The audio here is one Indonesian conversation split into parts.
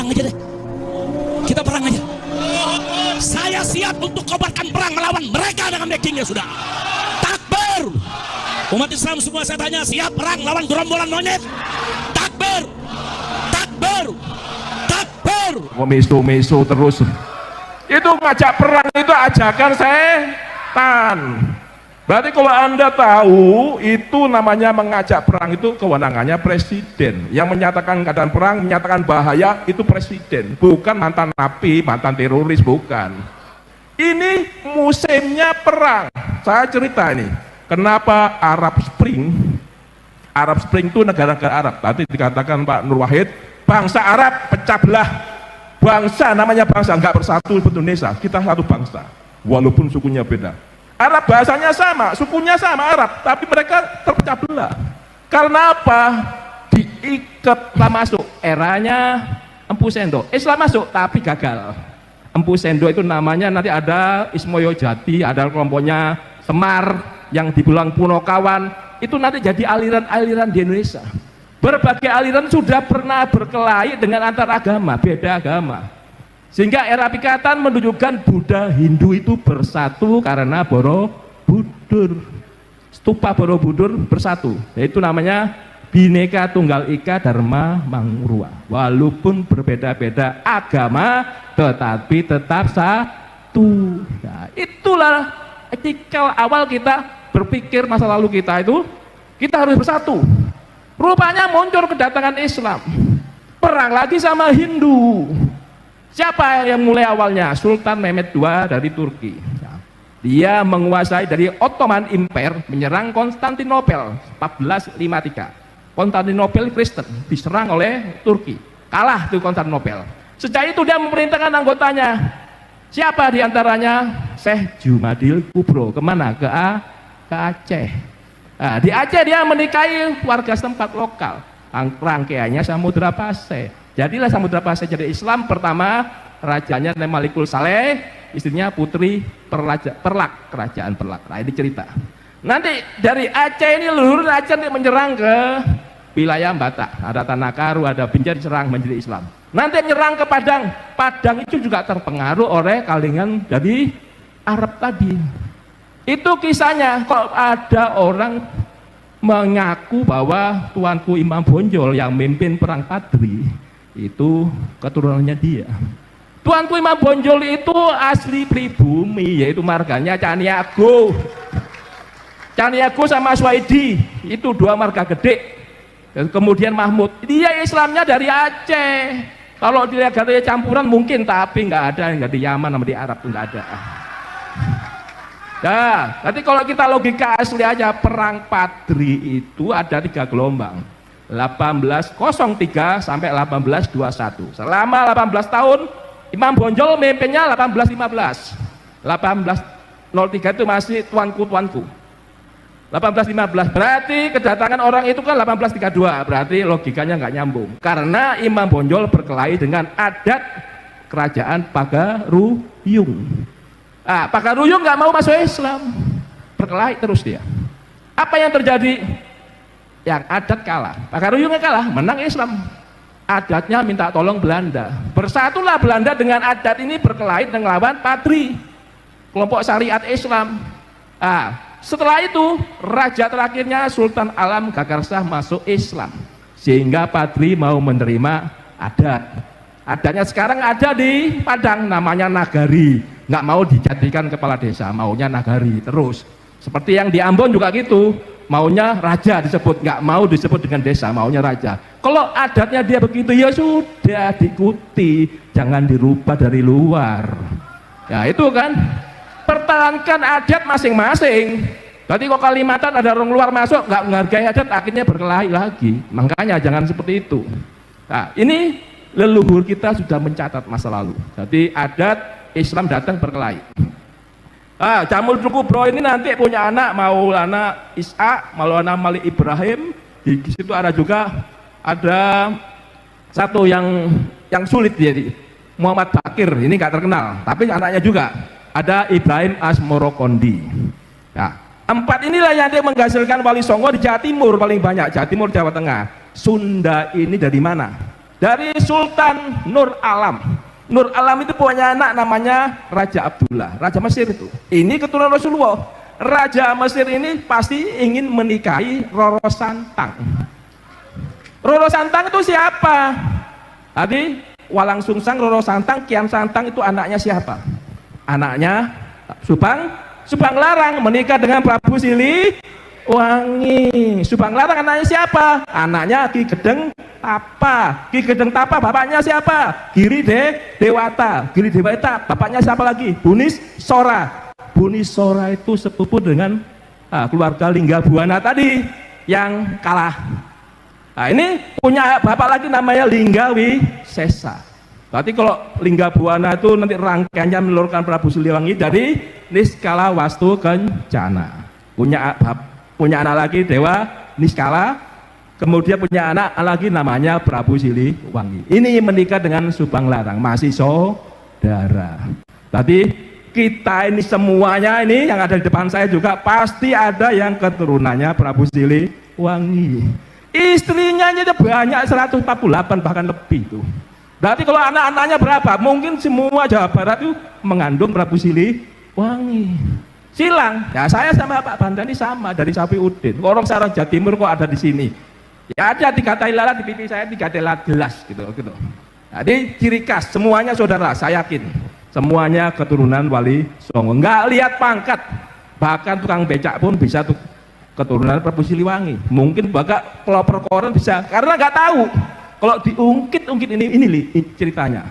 perang aja deh. Kita perang aja. Saya siap untuk kobarkan perang melawan mereka dengan backingnya sudah. Takbir. Umat Islam semua saya tanya, siap perang lawan gerombolan monyet? Takbir. Takbir. Takbir. Meso-meso terus. Itu ngajak perang itu ajakan setan. Berarti kalau Anda tahu itu namanya mengajak perang, itu kewenangannya presiden. Yang menyatakan keadaan perang, menyatakan bahaya itu presiden, bukan mantan napi, mantan teroris, bukan. Ini musimnya perang. Saya cerita ini, kenapa Arab Spring itu negara-negara Arab. Tadi dikatakan Pak Nur Wahid, bangsa Arab pecah belah. Bangsa namanya bangsa, nggak bersatu Indonesia. Kita satu bangsa, walaupun sukunya beda. Arab bahasanya sama, sukunya sama Arab, tapi mereka terpecah belah. Karena apa? Diikat lah masuk eranya Empu Sendo. Islam masuk tapi gagal. Empu Sendo itu namanya nanti ada Ismoyo Jati, ada kelompoknya Semar yang dibilang Punokawan. Itu nanti jadi aliran-aliran di Indonesia. Berbagai aliran sudah pernah berkelahi dengan antar agama, beda agama. Sehingga era Pikatan menunjukkan Buddha Hindu itu bersatu karena Borobudur. Stupa Borobudur bersatu. Itu namanya Bhinneka Tunggal Ika Dharma Mangrua. Walaupun berbeda-beda agama, tetapi tetap satu. Nah, itulah etika awal kita berpikir masa lalu kita itu, kita harus bersatu. Rupanya muncul kedatangan Islam. Perang lagi sama Hindu. Siapa yang mulai awalnya? Sultan Mehmed II dari Turki. Dia menguasai dari Ottoman Empire, menyerang Konstantinopel 1453. Konstantinopel Kristen diserang oleh Turki. Kalah tuh Konstantinopel. Sejak itu dia memerintahkan anggotanya. Siapa diantaranya? Syekh Jumadil Kubro. Kemana? Ke Aceh. Nah, di Aceh dia menikahi warga setempat lokal. Rangkaiannya Samudra Pasai. Jadilah Samudra Pasai jadi Islam. Pertama rajanya Malikul Saleh, istrinya Putri Perlak, kerajaan Perlak. Nah ini cerita. Nanti dari Aceh ini leluhur Aceh menyerang ke wilayah Batak. Ada Tanah Karu, ada Binjai diserang menjadi Islam. Nanti menyerang ke Padang. Padang itu juga terpengaruh oleh kalangan dari Arab tadi. Itu kisahnya. Kok ada orang mengaku bahwa Tuanku Imam Bonjol yang memimpin perang Padri itu keturunannya dia. Tuanku Imam Bonjol itu asli pribumi, yaitu marganya Caniago. Caniago sama Swaidi itu dua marga gede. Dan kemudian Mahmud, dia Islamnya dari Aceh. Kalau dilihat katanya campuran mungkin, tapi nggak ada, nggak di Yaman sama di Arab tuh nggak ada. Nah, nanti kalau kita logika asli aja, perang Padri itu ada 3 gelombang. 1803 sampai 1821. Selama 18 tahun Imam Bonjol memimpinnya 1815. 1803 itu masih tuanku. 1815 berarti kedatangan orang itu kan 1832, berarti logikanya nggak nyambung. Karena Imam Bonjol berkelahi dengan adat kerajaan Pagaruyung. Pagaruyung nggak mau masuk Islam, berkelahi terus dia. Apa yang terjadi? Yang adat kalah, Pagaruyungnya kalah, menang Islam. Adatnya minta tolong Belanda. Bersatulah Belanda dengan adat ini berkelahi dengan lawan Padri, kelompok syariat Islam. Setelah itu raja terakhirnya Sultan Alam Gagarsah masuk Islam, sehingga Padri mau menerima adat. Adatnya sekarang ada di Padang, namanya Nagari. Nggak mau dijadikan kepala desa, maunya Nagari terus. Seperti yang di Ambon juga gitu, maunya raja disebut, nggak mau disebut dengan desa, maunya raja. Kalau adatnya dia begitu, ya sudah diikuti, jangan dirubah dari luar. Ya itu kan, pertahankan adat masing-masing. Berarti kok Kalimantan ada orang luar masuk, nggak menghargai adat, akhirnya berkelahi lagi. Makanya jangan seperti itu. Nah, ini leluhur kita sudah mencatat masa lalu. Jadi adat Islam datang berkelahi. Jamul Kubro ini nanti punya anak, Maulana Ishak, Maulana Malik Ibrahim. Di situ ada juga ada satu yang sulit jadi Muhammad Bakir, ini nggak terkenal, tapi anaknya juga ada Ibrahim Asmorokondi. Nah, 4 inilah yang menghasilkan Wali Songo di Jawa Timur paling banyak. Jawa Timur, Jawa Tengah. Sunda ini dari mana? dari Sultan Nur Alam. Nur Alam itu punya anak namanya Raja Abdullah, Raja Mesir itu. Ini keturunan Rasulullah. Raja Mesir ini pasti ingin menikahi Roro Santang. Roro Santang itu siapa? Tadi Walang Sungsang, Roro Santang, Kian Santang itu anaknya siapa? Anaknya Subang Larang menikah dengan Prabu Siliwangi. Subang Larang anaknya siapa? Anaknya Ki Gedeng Tapa. Ki Gedeng Tapa bapaknya siapa? Giri Dewata. Giri Dewata bapaknya siapa lagi? Bunis Sora. Bunis Sora itu sepupu dengan keluarga Lingga Buana tadi yang kalah. Nah, ini punya bapak lagi namanya Linggawi Sesa. Berarti kalau Lingga Buana itu nanti rangkaiannya menelurkan Prabu Siliwangi dari Niskala Wastu Kencana. Punya anak lagi Dewa Niskala, kemudian punya anak lagi namanya Prabu Siliwangi. Ini menikah dengan Subang Larang, masih saudara. Tadi kita ini semuanya ini yang ada di depan saya juga pasti ada yang keturunannya Prabu Siliwangi. Istrinya aja banyak 148 bahkan lebih tuh. Berarti kalau anak-anaknya berapa? Mungkin semua Jawa Barat itu mengandung Prabu Siliwangi. Silang. Ya saya sama Pak Bandani sama dari Sapiudin. Orang sarang Jawa Timur kok ada di sini. Ya ada 3 tailalat di pipi saya, 3 tailalat gelas gitu. Jadi ciri khas semuanya saudara, saya yakin. Semuanya keturunan Wali Songo. Enggak lihat pangkat. Bahkan tukang becak pun bisa tuh keturunan Prabu Siliwangi. Mungkin bahkan pelopor koran bisa karena nggak tahu. Kalau diungkit ini ceritanya.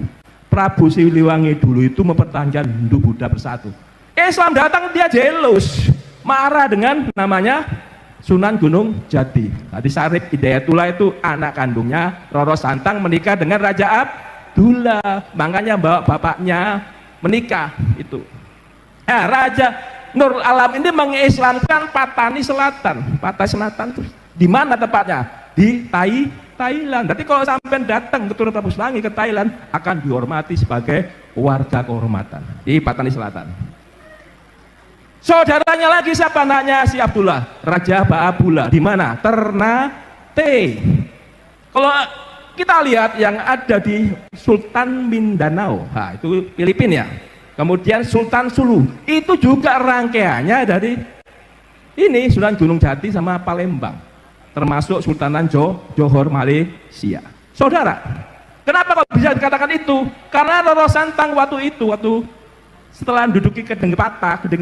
Prabu Siliwangi dulu itu mempertahankan Hindu Buddha bersatu. Islam datang dia jealous, marah dengan namanya Sunan Gunung Jati. Tadi Sarip Hidayatullah itu anak kandungnya Roro Santang menikah dengan Raja Abdullah. Makanya bawa bapaknya menikah itu. Raja Nur Alam ini mengislamkan Patani Selatan. Patani Selatan itu di mana tepatnya? Di Thailand. Jadi kalau sampai datang keturunan Prabu Siliwangi ke Thailand akan dihormati sebagai warga kehormatan di Patani Selatan. Saudaranya lagi siapa anaknya si Abdullah? Raja Baabula. Di mana? Ternate. Kalau kita lihat yang ada di Sultan Mindanao, nah, itu Filipina ya. Kemudian Sultan Sulu, itu juga rangkaiannya dari ini Sunan Gunung Jati sama Palembang, termasuk Sultanan Johor Malaysia. Saudara, kenapa kok bisa dikatakan itu? Karena Roro Santang waktu setelah menduduki Gedeng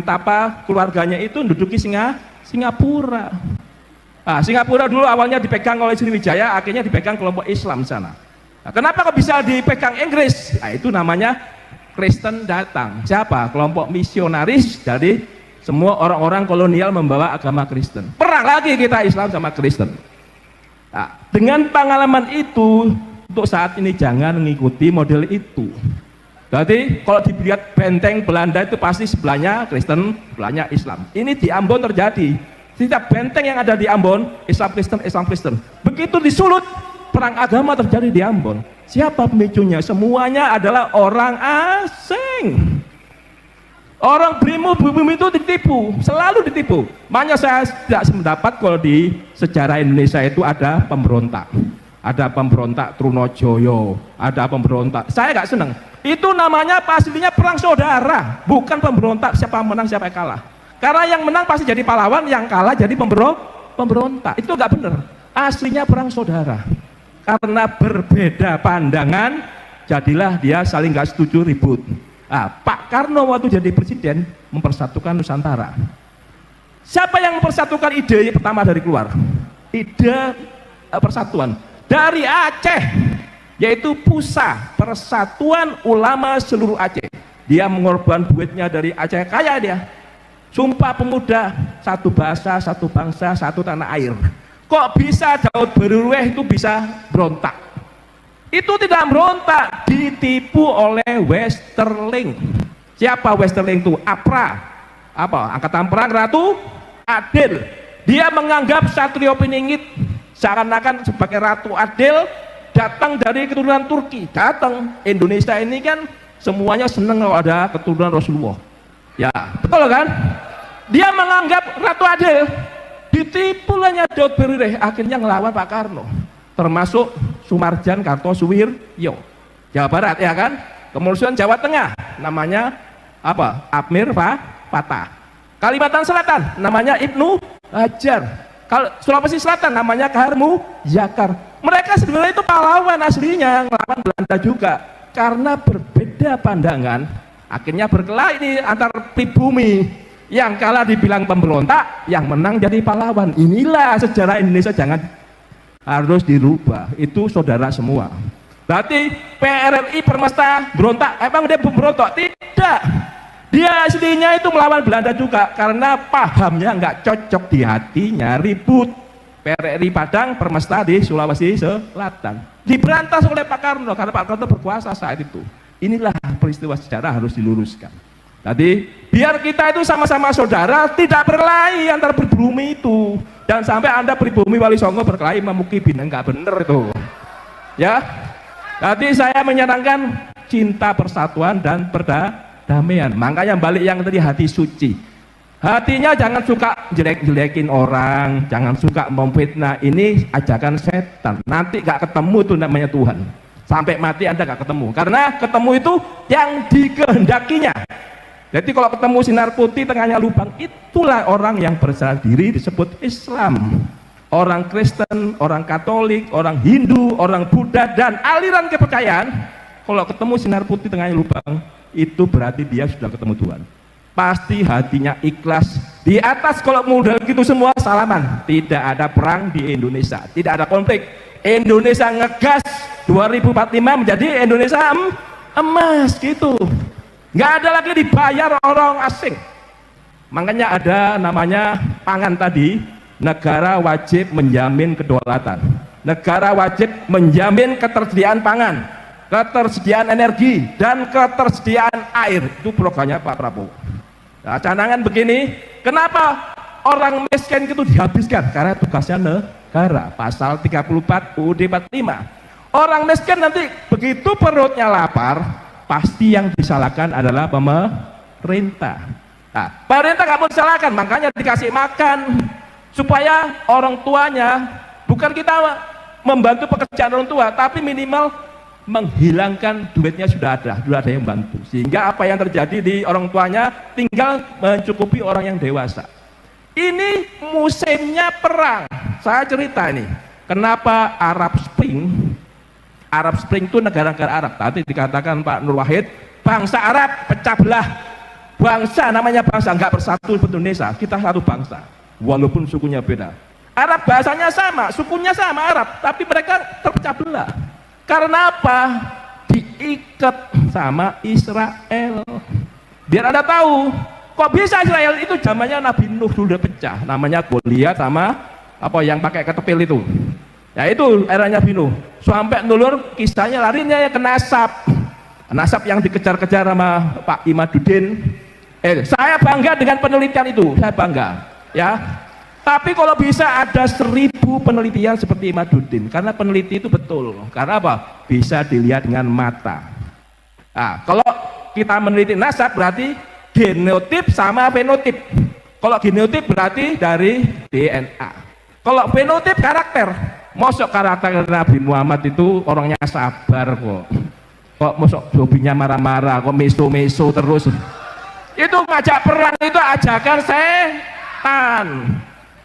Tapa, keluarganya itu menduduki Singapura. Nah, Singapura dulu awalnya dipegang oleh Sriwijaya, akhirnya dipegang kelompok Islam sana. Nah, kenapa kok bisa dipegang Inggris? Nah, itu namanya Kristen datang. Siapa? Kelompok misionaris dari semua orang-orang kolonial membawa agama Kristen. Perang lagi kita Islam sama Kristen. Nah, dengan pengalaman itu, untuk saat ini jangan mengikuti model itu. Jadi kalau dilihat benteng Belanda itu pasti sebelahnya Kristen, sebelahnya Islam. Ini di Ambon terjadi. Setiap benteng yang ada di Ambon, Islam Kristen. Begitu disulut, perang agama terjadi di Ambon. Siapa pemicunya? Semuanya adalah orang asing. Orang pribumi itu ditipu, selalu ditipu. Makanya saya tidak sependapat kalau di sejarah Indonesia itu ada pemberontak. Ada pemberontak Trunojoyo, ada pemberontak. Saya nggak senang. Itu namanya pastinya perang saudara, bukan pemberontak siapa menang siapa yang kalah. Karena yang menang pasti jadi pahlawan, yang kalah jadi pemberontak. Itu nggak benar. Aslinya perang saudara. Karena berbeda pandangan, jadilah dia saling nggak setuju ribut. Nah, Pak Karno waktu jadi presiden mempersatukan Nusantara. Siapa yang mempersatukan ide pertama dari keluar? Ide persatuan dari Aceh, yaitu PUSA, Persatuan Ulama Seluruh Aceh. Dia mengorban duitnya dari Aceh, kaya dia. Sumpah Pemuda, satu bahasa, satu bangsa, satu tanah air. Kok bisa Daud Berulweh itu bisa berontak? Itu tidak berontak, ditipu oleh Westerling. Siapa Westerling itu? APRA, Angkatan Perang Ratu Adil. Dia menganggap Satrio Piningit seakan-akan sebagai Ratu Adil datang dari keturunan Turki. Datang Indonesia ini kan semuanya senang kalau ada keturunan Rasulullah. Ya, betul kan? Dia menganggap Ratu Adil, ditipu lahnya Daud Berulweh, akhirnya ngelawan Pak Karno. termasuk Sumarjan Kartosuwiryo, Jawa Barat ya kan. Kemudian Jawa Tengah namanya apa? Amir Fatah. Kalimantan Selatan namanya Ibnu Hajar. Kalau Sulawesi Selatan namanya Karmu Yakar. Mereka sebenarnya itu pahlawan aslinya, ngelawan Belanda juga. Karena berbeda pandangan, akhirnya berkelahi ini antar pribumi. Yang kalah dibilang pemberontak, yang menang jadi pahlawan. Inilah sejarah Indonesia, jangan harus dirubah. Itu saudara semua. Berarti PRRI Permesta berontak, emang dia berontak? Tidak. Dia aslinya itu melawan Belanda juga karena pahamnya nggak cocok di hatinya, ribut. PRRI Padang Permesta di Sulawesi Selatan diberantas oleh Pak Karno karena Pak Karno berkuasa saat itu. Inilah peristiwa sejarah harus diluruskan. Jadi biar kita itu sama-sama saudara, tidak berkelahi antar pribumi itu. Dan sampai Anda pribumi Wali Songo berkelahi memuki bina, nggak bener itu. Ya. Tadi saya menyenangkan cinta persatuan dan perdamaian. Makanya balik yang tadi hati suci. Hatinya jangan suka jelek-jelekin orang, jangan suka memfitnah. Ini ajakan setan. Nanti gak ketemu itu namanya Tuhan. Sampai mati Anda gak ketemu. Karena ketemu itu yang dikehendakinya. Jadi kalau ketemu sinar putih tengahnya lubang, itulah orang yang berserah diri disebut Islam. Orang Kristen, orang Katolik, orang Hindu, orang Buddha, dan aliran kepercayaan, kalau ketemu sinar putih tengahnya lubang, itu berarti dia sudah ketemu Tuhan. Pasti hatinya ikhlas. Di atas kalau modal gitu semua salaman. Tidak ada perang di Indonesia, tidak ada konflik. Indonesia ngegas 2045 menjadi Indonesia emas gitu. Nggak ada lagi dibayar orang asing. Makanya ada namanya pangan tadi. Negara wajib menjamin kedaulatan. Negara wajib menjamin ketersediaan pangan, ketersediaan energi, dan ketersediaan air. Itu programnya Pak Prabowo. Nah, canangan begini, kenapa orang miskin itu dihabiskan? Karena tugasnya negara. Pasal 34 UUD 45. Orang miskin nanti begitu perutnya lapar, pasti yang disalahkan adalah pemerintah. Nah, pemerintah nggak mau disalahkan, makanya dikasih makan supaya orang tuanya, bukan kita membantu pekerjaan orang tua, tapi minimal menghilangkan duitnya sudah ada yang bantu, sehingga apa yang terjadi di orang tuanya tinggal mencukupi orang yang dewasa. Ini musimnya perang. Saya cerita ini kenapa Arab Spring itu negara-negara Arab. Tadi dikatakan Pak Nur Wahid, bangsa Arab pecah belah, bangsa namanya bangsa nggak bersatu seperti Indonesia. Kita satu bangsa walaupun sukunya beda. Arab bahasanya sama, sukunya sama Arab, tapi mereka terpecah belah. Karena apa? Diikat sama Israel. Biar Anda tahu, kok bisa Israel itu zamannya Nabi Nuh sudah pecah. Namanya Goliat sama apa yang pakai ketepil itu. Ya itu eranya Nabi Nuh. Sampai nulur kisahnya larinya ya ke Nasab. Nasab yang dikejar-kejar sama Pak Imaduddin. Saya bangga dengan penelitian itu, saya bangga. Ya, tapi kalau bisa ada 1000 penelitian seperti Imaduddin, karena peneliti itu betul. Karena apa? Bisa dilihat dengan mata. Nah, kalau kita meneliti nasab berarti genotip sama fenotip. Kalau genotip berarti dari DNA. Kalau fenotip karakter. Mosok karakter Nabi Muhammad itu orangnya sabar kok. Kok mosok hobinya marah-marah, kok meso-meso terus. Itu ngajak perang itu ajakan setan.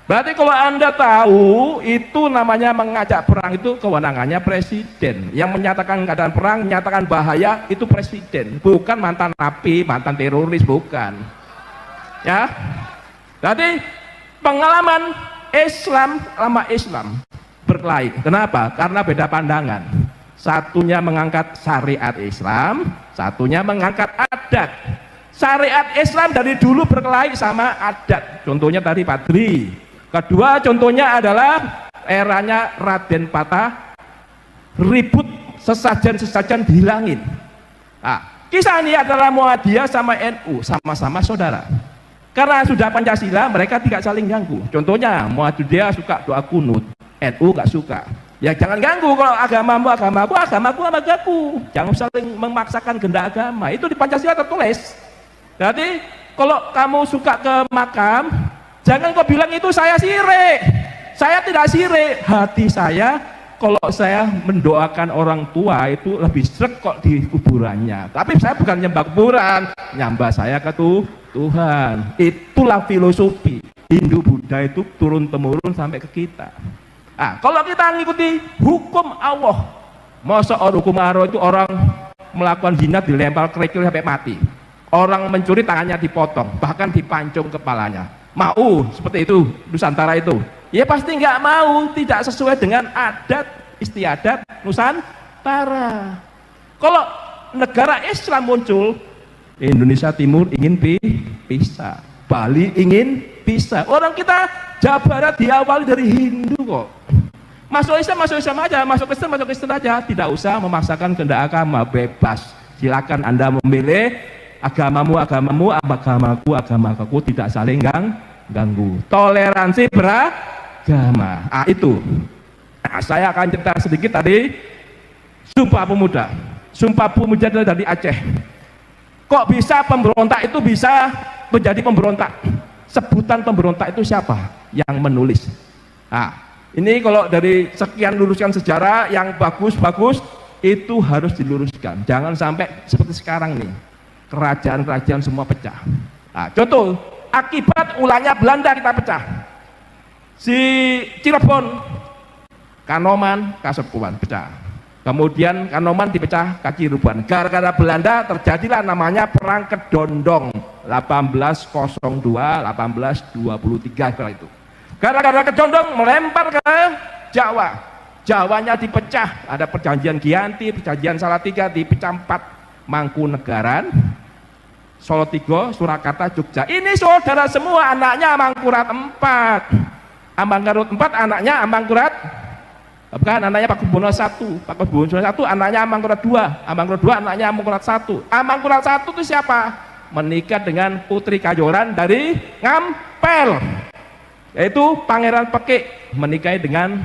Berarti kalau Anda tahu, itu namanya mengajak perang, itu kewenangannya presiden. Yang menyatakan keadaan perang, menyatakan bahaya, itu presiden, bukan mantan napi, mantan teroris, bukan. Ya. Jadi pengalaman Islam sama Islam berkelahi. Kenapa? Karena beda pandangan. Satunya mengangkat syariat Islam, satunya mengangkat adat. Syariat Islam dari dulu berkelahi sama adat. Contohnya tadi Padri. Kedua contohnya adalah eranya Raden Patah, ribut sesajen-sesajen dihilangin. Nah, kisah ini adalah Muhammadiyah sama NU, sama-sama saudara. Karena sudah Pancasila, mereka tidak saling ganggu. Contohnya Muhammadiyah suka doa kunut, NU gak suka. Ya jangan ganggu, kalau agamamu agamaku, agamaku. Jangan saling memaksakan kehendak agama. Itu di Pancasila tertulis. Jadi kalau kamu suka ke makam, jangan kau bilang itu saya sirik. Saya tidak sirik. Hati saya kalau saya mendoakan orang tua itu lebih sreg kok di kuburannya. Tapi saya bukan nyembah kuburan, nyembah saya ke Tuhan. Itulah filosofi Hindu Buddha itu turun temurun sampai ke kita. Kalau kita mengikuti hukum Allah, masa hukum Allah itu orang melakukan zina dilempar kerikil sampai mati, orang mencuri tangannya dipotong, bahkan dipancung kepalanya. Mau seperti itu Nusantara itu? Ya pasti nggak mau, tidak sesuai dengan adat istiadat Nusantara. Kalau negara Islam muncul, Indonesia Timur ingin pisah, Bali ingin pisah. Orang kita Jawa Barat diawali dari Hindu kok. Masuk Islam aja, masuk Kristen aja, tidak usah memaksakan kehendak agama, bebas. Silakan Anda memilih agamamu, agamaku, tidak saling ganggu. Toleransi beragama. Itu. Saya akan cerita sedikit tadi. Sumpah Pemuda. Sumpah Pemuda dari Aceh. Kok bisa pemberontak itu bisa menjadi pemberontak? Sebutan pemberontak itu siapa yang menulis? Ini kalau dari sekian luruskan sejarah yang bagus-bagus itu harus diluruskan. Jangan sampai seperti sekarang nih, kerajaan-kerajaan semua pecah. Contoh, akibat ulahnya Belanda kita pecah. Si Cirebon, Kanoman, Kasepuan pecah. Kemudian Kanoman dipecah Kacirebon. Gara-gara Belanda terjadilah namanya Perang Kedondong 1802, 1823 setelah itu. Gara-gara Kedondong melempar ke Jawa. Jawanya dipecah, ada perjanjian Giyanti, perjanjian Salatiga, dipecah 4. Mangkunegaran, Solotigo, Surakarta, Jogja. Ini saudara semua, anaknya Amangkurat 4. Amangkurat 4 anaknya Amangkurat, bukan, anaknya Pakubuwono I. Pakubuwono I anaknya Amangkurat 2. Amangkurat 2 anaknya Amangkurat 1. Amangkurat 1 itu siapa? Menikah dengan Putri Kayoran dari Ngampel, yaitu Pangeran Pekik, menikahi dengan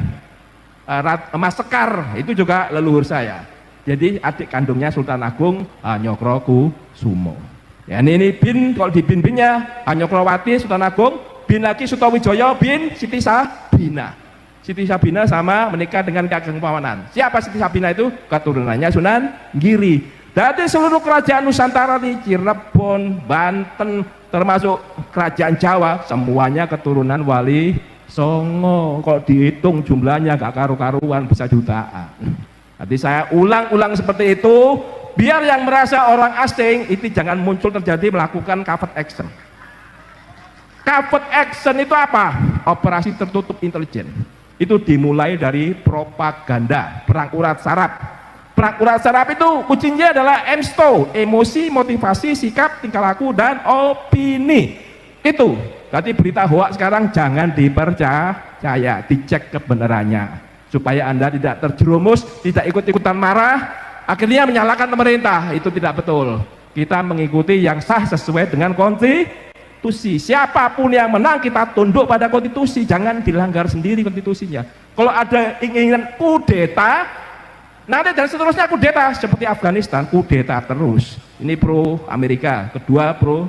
Mas Sekar, itu juga leluhur saya. Jadi adik kandungnya Sultan Agung Nyokrokusumo. Ya, ini bin, kalau di bin-binnya Nyokrowati, Sultan Agung, bin lagi Sutowijoyo, bin Siti Sabina. Siti Sabina sama menikah dengan Ki Ageng Pawanan. Siapa Siti Sabina itu? Keturunannya Sunan Giri. Dari seluruh kerajaan Nusantara di Cirebon, Banten, termasuk kerajaan Jawa, semuanya keturunan Wali Songo. Kalau dihitung jumlahnya gak karu-karuan, bisa jutaan. Nanti saya ulang-ulang seperti itu, biar yang merasa orang asing itu jangan muncul terjadi melakukan covert action. Covert action itu apa? Operasi tertutup intelijen. Itu dimulai dari propaganda, perang urat saraf. Perang urat saraf itu kuncinya adalah EMSTO, emosi, motivasi, sikap, tingkah laku, dan opini. Itu. Berarti berita hoax sekarang jangan dipercaya, dicek kebenarannya. Supaya Anda tidak terjerumus, tidak ikut-ikutan marah, akhirnya menyalahkan pemerintah. Itu tidak betul. Kita mengikuti yang sah sesuai dengan konstitusi. Siapapun yang menang kita tunduk pada konstitusi, jangan dilanggar sendiri konstitusinya. Kalau ada inginan kudeta, nanti dan seterusnya kudeta, seperti Afghanistan, kudeta terus. Ini pro Amerika, kedua pro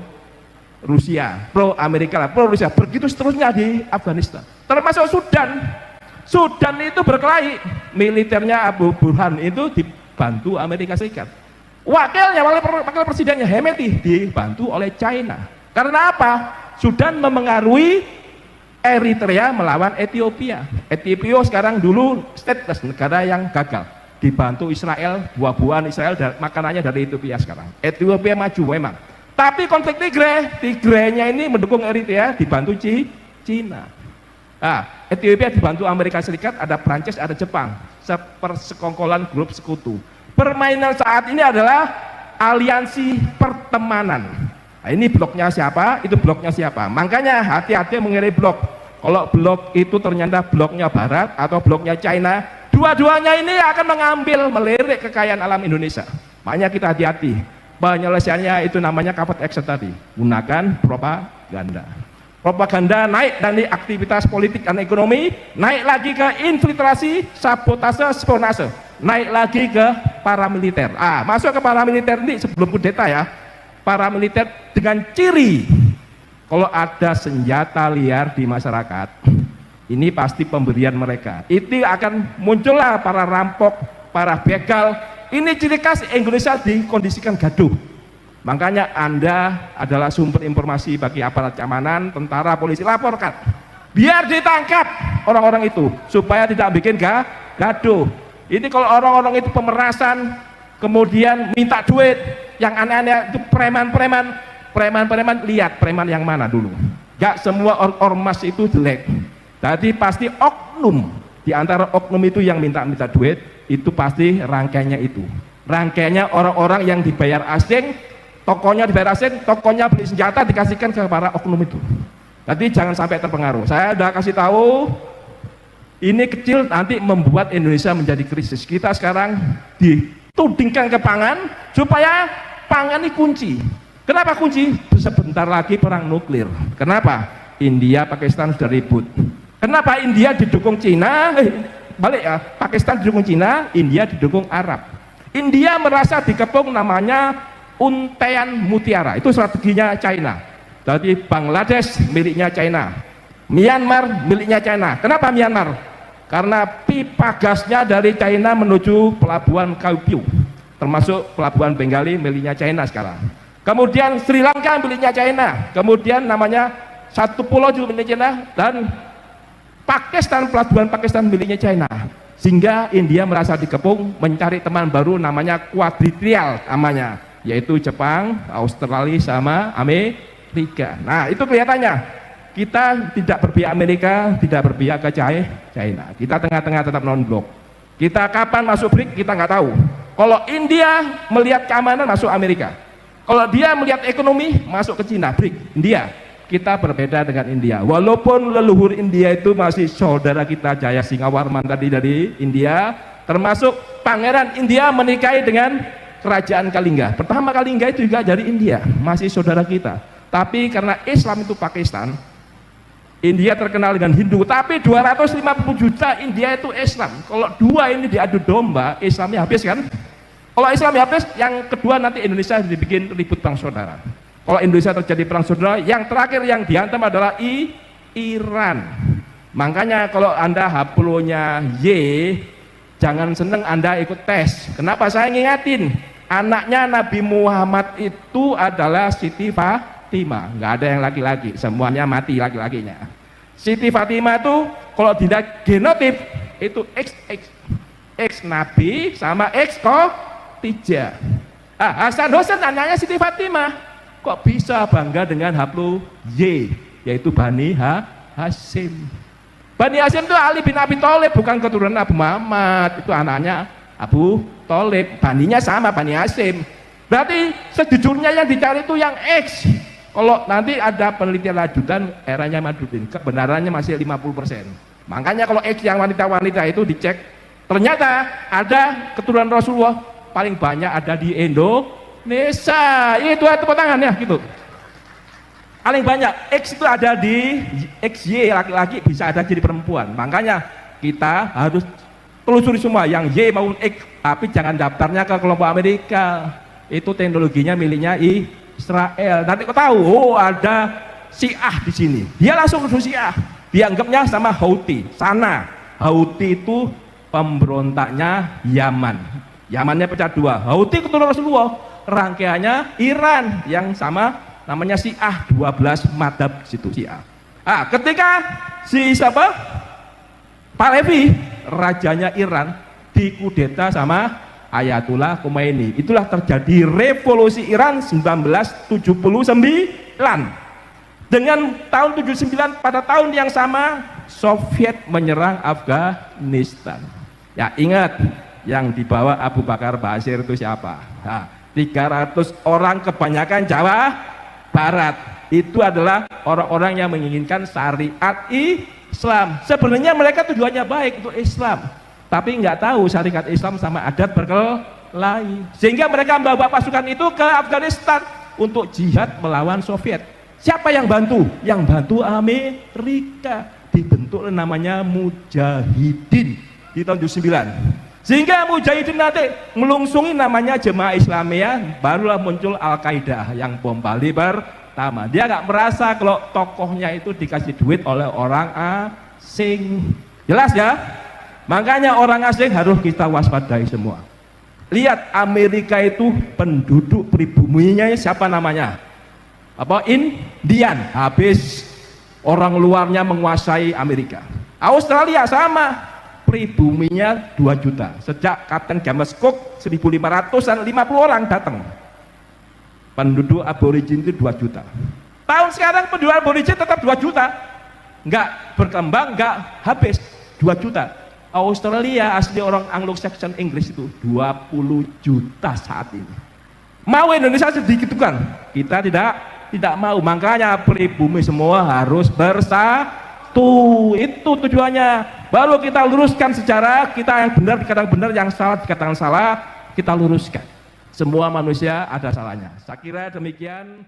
Rusia, pro Amerika, pro Rusia, begitu seterusnya di Afghanistan. Termasuk Sudan. Sudan itu berkelahi, militernya Abu Burhan itu dibantu Amerika Serikat. Wakil presidennya Hemeti dibantu oleh China. Karena apa? Sudan memengaruhi Eritrea melawan Ethiopia. Ethiopia sekarang dulu stateless, negara yang gagal. Dibantu Israel, buah-buahan Israel, makanannya dari Ethiopia sekarang. Ethiopia maju memang. Tapi konflik Tigrenya ini mendukung Eritrea, dibantu Cina. Ethiopia dibantu Amerika Serikat, ada Prancis, ada Jepang, sepersekongkolan grup sekutu. Permainan saat ini adalah aliansi pertemanan. Ini bloknya siapa? Itu bloknya siapa? Makanya hati-hati mengirim blok. Kalau blok itu ternyata bloknya Barat atau bloknya China, dua-duanya ini akan mengambil, melirik kekayaan alam Indonesia. Makanya kita hati-hati. Penyelesaiannya itu namanya covert action tadi. Gunakan propaganda. Propaganda naik dari aktivitas politik dan ekonomi, naik lagi ke infiltrasi, sabotase, spionase, naik lagi ke paramiliter. Masuk ke paramiliter ini sebelum kudeta ya. Paramiliter dengan ciri kalau ada senjata liar di masyarakat, Ini pasti pemberian mereka. Itu akan muncullah para rampok, para begal. Ini ciri khas Indonesia dikondisikan gaduh. Makanya Anda adalah sumber informasi bagi aparat keamanan, tentara, polisi, laporkan. Biar ditangkap orang-orang itu, supaya tidak bikin gaduh. Ini kalau orang-orang itu pemerasan, kemudian minta duit, yang aneh-aneh itu preman-preman, lihat preman yang mana dulu. Gak semua ormas itu jelek. Tadi pasti oknum, di antara oknum itu yang minta duit, itu pasti rangkaiannya itu. Rangkaiannya orang-orang yang dibayar asing, tokonya dibayar asing, tokonya beli senjata dikasihkan ke para oknum itu. Jadi jangan sampai terpengaruh. Saya udah kasih tahu, ini kecil nanti membuat Indonesia menjadi krisis. Kita sekarang ditudingkan ke pangan, supaya pangan ini kunci. Kenapa kunci? Sebentar lagi perang nuklir. Kenapa? India, Pakistan sudah ribut. Kenapa India didukung Cina? Balik ya, Pakistan didukung Cina, India didukung Arab. India merasa dikepung namanya untaian mutiara, itu strateginya China. Jadi Bangladesh miliknya China, Myanmar miliknya China. Kenapa Myanmar? Karena pipa gasnya dari China menuju pelabuhan Kaupiu, termasuk pelabuhan Bengali miliknya China sekarang. Kemudian Sri Lanka miliknya China, kemudian namanya satu pulau juga miliknya China, dan Pakistan, pelabuhan Pakistan miliknya China. Sehingga India merasa dikepung, mencari teman baru namanya kuadrilateral namanya, yaitu Jepang, Australia sama Amerika. Nah itu kelihatannya kita tidak berpihak Amerika, tidak berpihak ke China. Kita tengah-tengah tetap non-blok. Kita kapan masuk BRIC kita nggak tahu. Kalau India melihat keamanan masuk Amerika, kalau dia melihat ekonomi masuk ke Cina, BRIC, India. Kita berbeda dengan India, walaupun leluhur India itu masih saudara kita Jaya Singawarman tadi dari India, termasuk Pangeran India menikahi dengan Kerajaan Kalingga. Pertama Kalingga itu juga dari India, masih saudara kita. Tapi karena Islam itu Pakistan, India terkenal dengan Hindu, tapi 250 juta India itu Islam. Kalau dua ini diadu domba, Islamnya habis kan? Kalau Islamnya habis, yang kedua nanti Indonesia dibikin ribut perang saudara. Kalau Indonesia terjadi perang saudara, yang terakhir yang dihantam adalah Iran. Makanya kalau Anda haplonya Y, jangan seneng Anda ikut tes. Kenapa saya ngingatin? Anaknya Nabi Muhammad itu adalah Siti Fatimah, nggak ada yang laki-laki, semuanya mati laki-lakinya. Siti Fatimah itu kalau tidak genotip itu X Nabi sama X Khadijah. Hasan Hussein anaknya Siti Fatimah. Kok bisa bangga dengan haplo Y, yaitu Bani Hasyim. Bani Hasyim itu Ali bin Abi Thalib, bukan keturunan Abu Muhammad, itu anaknya Abu Thalib. Baninya sama, Bani Hasyim. Berarti sejujurnya yang dicari itu yang X. Kalau nanti ada penelitian lanjutan eranya Madudin, kebenarannya masih 50%. Makanya kalau X yang wanita-wanita itu dicek, ternyata ada keturunan Rasulullah paling banyak ada di Indonesia. Itu tepuk tangan ya gitu. Paling banyak X itu ada di XY, laki-laki bisa ada jadi perempuan. Makanya kita harus telusuri semua yang Y maupun X, tapi jangan daftarnya ke kelompok Amerika. Itu teknologinya miliknya Israel. Nanti kau tahu, oh ada Syiah di sini. Dia langsung nuduh Syiah. Dianggapnya sama Houthi. Sana Houthi itu pemberontaknya Yaman. Yamannya pecah dua. Houthi keturunan Rasulullah. Rangkaiannya Iran yang sama namanya Syiah, 12 madhab situ Syiah. Ketika si siapa? Pahlavi, rajanya Iran dikudeta sama Ayatullah Khomeini. Itulah terjadi revolusi Iran 1979. Dengan tahun 79 pada tahun yang sama Soviet menyerang Afghanistan. Ya ingat, yang dibawa Abu Bakar Bashir itu siapa? 300 orang kebanyakan Jawa Barat. Itu adalah orang-orang yang menginginkan syariat Islam. Sebenarnya mereka tujuannya baik untuk Islam, tapi nggak tahu syariat Islam sama adat berkelahi. Sehingga mereka membawa pasukan itu ke Afghanistan untuk jihad melawan Soviet. Siapa yang bantu? Yang bantu Amerika. Dibentuk namanya Mujahidin di tahun 79. Sehingga Mujahidin nanti melungsungi namanya Jemaah Islamiyah, barulah muncul Al-Qaeda yang bom Bali pertama. Dia nggak merasa kalau tokohnya itu dikasih duit oleh orang asing. Jelas ya? Makanya orang asing harus kita waspadai semua. Lihat Amerika itu penduduk pribuminya siapa namanya? Apa? Indian. Habis orang luarnya menguasai Amerika. Australia sama, pribuminya 2 juta. Sejak Kapten James Cook 1550 orang datang. Penduduk aborigin itu 2 juta. Tahun sekarang penduduk aborigin tetap 2 juta. Enggak berkembang, enggak habis 2 juta. Australia asli orang Anglo-Saxon Inggris itu 20 juta saat ini. Mau Indonesia sedikit kan? Kita tidak mau. Makanya pribumi semua harus bersatu. Itu tujuannya. Baru kita luruskan sejarah, kita yang benar dikatakan benar, yang salah dikatakan salah, kita luruskan. Semua manusia ada salahnya. Saya kira demikian.